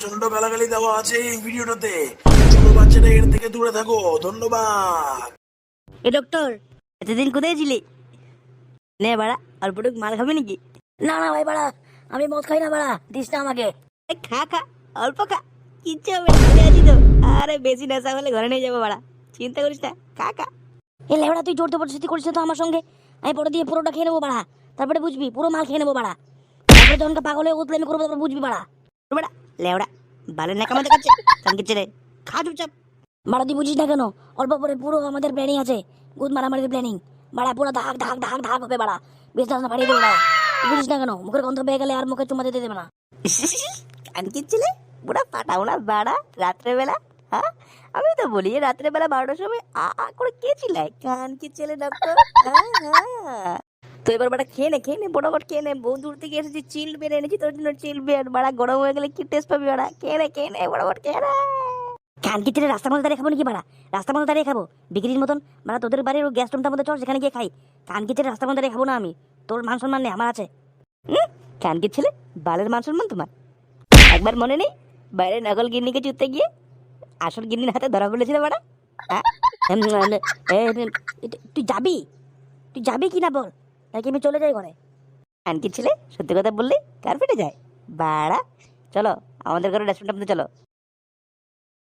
প্রচন্ড গালাগালি দেওয়া আছে এই ভিডিওটাতে। ছোট বাচ্চারা এর থেকে দূরে থাকো। ধন্যবাদ। এ ডক্টর, এতদিন কোথায় ছিলি? নে বাড়া, অল্প টুক মাল খাবি নাকি? না না ভাই বাড়া, আমি মদ খাই না বাড়া, দিস না আমাকে। খা খা, অল্প খা, কিচ্ছু হবে না, আমি আছি তো। আরে বেশি নেশা হলে ঘরে নিয়ে যাবো বাড়া, চিন্তা করিস না, খা খা। এ লেবড়া, তুই জোর জবরদস্তি করিস না তো আমার সঙ্গে। আমি পরে দিয়ে পুরোটা খেয়ে নেবো বাড়া, তারপরে বুঝবি, পুরো মাল খেয়ে নেবো বাড়া। তারপরে যখন পাগল হয়ে উঠলে আমি করবো, তারপর বুঝবি বাড়া। বাড়া লেওড়া, বালের নাকামা দেখাচ্ছে, কানকে ছেড়ে খা চুপচাপ। বাড়া তুই বুঝিস না কেন? অল্প পরে পুরো আমাদের প্ল্যানিং আছে, গুদ মারামারির প্ল্যানিং। বাড়া পুরো ধাক ধাক ধাক ধাক হবে বাড়া, বিছানা না ফাটিয়ে দেবো বাড়া। তুই বুঝিস না কেন? মুখের গন্ধ পেয়ে গেলে আর মুখে চুমা দিতে দেবে না। কানকি ছেলে পুরা ফাটাও না বাড়া রাত্রেবেলা। হ্যাঁ, আমি তো বলি রাত্রেবেলা 12টার সময় করে কে চিল্লায়? কানকি ছেলে ডক্টর। হ্যাঁ, তো এবার বাড়া খেয়ে নে বড় খেয়ে নে। বহু দূর থেকে এসেছি, চিল বের এনেছি তোর জন্য, চিল বের। বাড়া গরম হয়ে গেলে কি টেস্ট পাবি বাড়া। খেয়ে নে বড় খেয়ে নে। কানকি ছেলে রাস্তার মধ্যে দাঁড়িয়ে খাবো নাকি বাড়া? রাস্তার মধ্যে দাঁড়িয়ে খাবো বিক্রির মতন? বাড়া তোদের বাড়ির গ্যাস রুমটার মধ্যে চল, সেখানে গিয়ে খাই। কানকি ছেলে রাস্তার মধ্যে দাঁড়িয়ে খাবো না আমি। তোর মান সম্মান নেই, আমার আছে। কানকি ছেলে, বালের মান সম্মান তোমার? একবার মনে নেই বাইরে নকল গিন্নিকে চুততে গিয়ে আসল গিন্নির হাতে ধরা পড়েছিল বাড়া? হ্যাঁ, তুই যাবি? তুই যাবি কি না বল, নাকি আমি চলে যাই ঘরে? কানকি ছেলে সত্যি কথা বললি কার পেটে যায় বাড়া? চলো আমাদের ঘরে রেস্টুরেন্টের মধ্যে চলো।